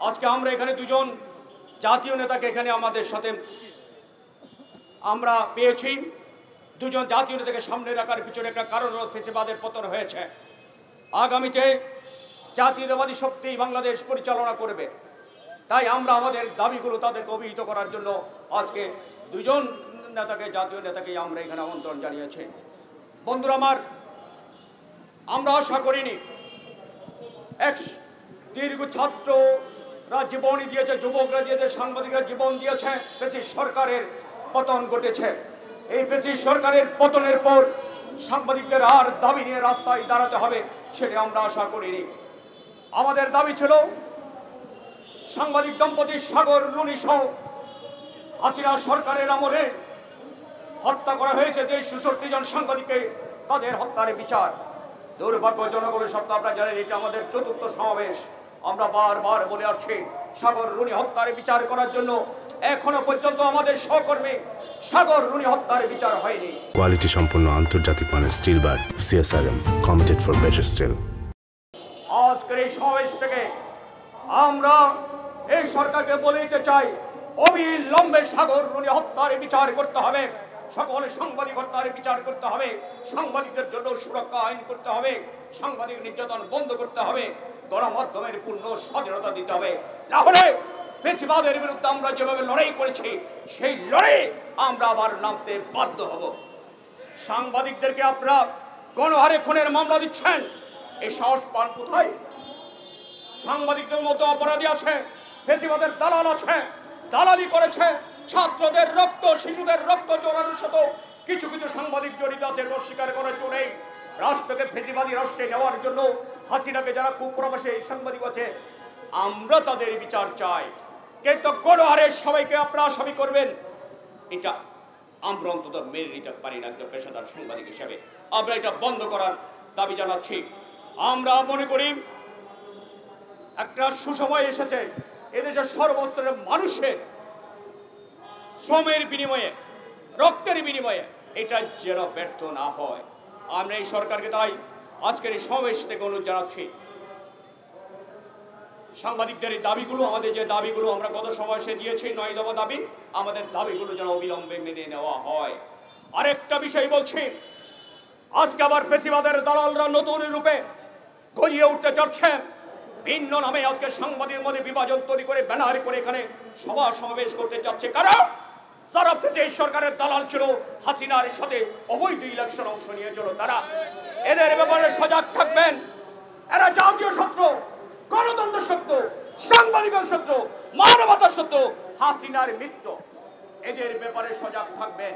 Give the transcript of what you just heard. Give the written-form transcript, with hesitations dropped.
আজকে আমরা এখানে দুজন জাতীয় নেতাকে এখানে আমাদের সাথে আমরা পেয়েছি। দুজন জাতীয় নেতাকে সামনে রাখার পিছনে একটা কারণ হলো ফ্যাসিবাদের পতন হয়েছে। আগামীতে জাতীয়তাবাদী শক্তি বাংলাদেশ পরিচালনা করবে, তাই আমরা আমাদের দাবিগুলো তাদেরকে অভিহিত করার জন্য আজকে দুজন নেতাকে, জাতীয় নেতাকে আমরা এখানে আমন্ত্রণ জানিয়েছি। বন্ধুরা আমার, আমরা আশা করিনি এক দীর্ঘ ছাত্ররা জীবনই দিয়েছে, যুবকরা দিয়েছে, সাংবাদিকরা জীবন দিয়েছে, ফ্যাসিস্ট সরকারের পতন ঘটেছে। এই ফ্যাসিস্ট সরকারের পতনের পর সাংবাদিকদের আর দাবি নিয়ে রাস্তায় দাঁড়াতে হবে সেটা আমরা আশা করিনি। আমাদের দাবি ছিল সাংবাদিক দম্পতি সাগর রুনি সহ হাসিনা সরকারের আমলে হত্যা করা হয়েছে যে ৬৬ জন সাংবাদিককে, তাদের হত্যার বিচার। দুর্ভাগ্যজনক হলে সত্য, আপনারা জানেন এটা আমাদের ৪র্থ সমাবেশ। আমরা বারবার বলে আসছি সাগর রুনি হত্যার বিচার করার জন্য এখনো পর্যন্ত আমাদের সহকর্মী সাগর রুনি হত্যার বিচার হয়নি। কোয়ালিটি সম্পন্ন আন্তর্জাতিক মানের still bar CSRM, committed for better still. আজকের এই সমাবেশ থেকে আমরা এই সরকারকে বলে দিতে চাই, অবিলম্বে সাগর রুনি হত্যার বিচার করতে হবে, সকল সাংবাদিক হত্যার বিচার করতে হবে, সাংবাদিকদের জন্য সুরক্ষা আইন করতে হবে, সাংবাদিক নির্যাতন বন্ধ করতে হবে, গণমাধ্যমের পূর্ণ স্বাধীনতা দিতে হবে। না হলে ফ্যাসিবাদের বিরুদ্ধে আমরা যেভাবে লড়াই করেছি সেই লড়াই আমরা আবার নামতে বাধ্য হব। সাংবাদিকদেরকে আপনারা গণহারে খুনের মামলা দিচ্ছেন, এই সাহস পান কোথায়? সাংবাদিকদের মধ্যে অপরাধী আছে, ফ্যাসিবাদের দালাল আছে, দালালি করেছে, ছাত্রদের রক্ত, শিশুদের রক্ত চোরানোর সাথে কিছু কিছু সাংবাদিক জড়িত আছে, অস্বীকার করার জন্য নেই। রাষ্ট্রকে ফ্যাসিবাদী রাষ্ট্রে নেওয়ার জন্য হাসিনাকে যারা কুপ্রবাসে সাংবাদিক আছে, আমরা তাদের বিচার চাই। কিন্তু গণহারে সবাইকে আপনারা আসামি করবেন, এটা আমরা অন্তত মেনে নিতে পারি না। একজন পেশাদার সাংবাদিক হিসেবে আমরা এটা বন্ধ করার দাবি জানাচ্ছি। আমরা মনে করি একটা সুসময় এসেছে এদেশের সর্বস্তরের মানুষের শ্রমের বিনিময়ে, রক্তের বিনিময়ে এটা যেন ব্যর্থ না হয়। আমরা এই সরকারকে তাই আজকের এই সমাবেশ থেকে অনুরোধ জানাচ্ছি, সাংবাদিকদের এই দাবিগুলো, আমাদের যে দাবিগুলো আমরা গত সমাবেশে দিয়েছি 9 দফা দাবি, আমাদের দাবিগুলো যেন অবিলম্বে মেনে নেওয়া হয়। আরেকটা বিষয় বলছি, আজকে আবার ফ্যাসিবাদের দালালরা নতুন রূপে গজিয়ে উঠতে যাচ্ছে। ভিন্ন নামে আজকে সাংবাদিকের মধ্যে বিভাজন তৈরি করে ব্যানার করে এখানে সভা সমাবেশ করতে যাচ্ছে। কারণ যারা ফ্যাসিস্ট সরকারের দালাল ছিল, হাসিনার সাথে অবৈধ ইলেকশন অংশ নিয়েছিল, তারা এদের ব্যাপারে সজাগ থাকবেন। এরা জাতীয় শত্রু, গণতন্ত্র শত্রু, সাংবাদিকের শত্রু, মানবতার শত্রু, হাসিনার মিত্র। এদের ব্যাপারে সজাগ থাকবেন।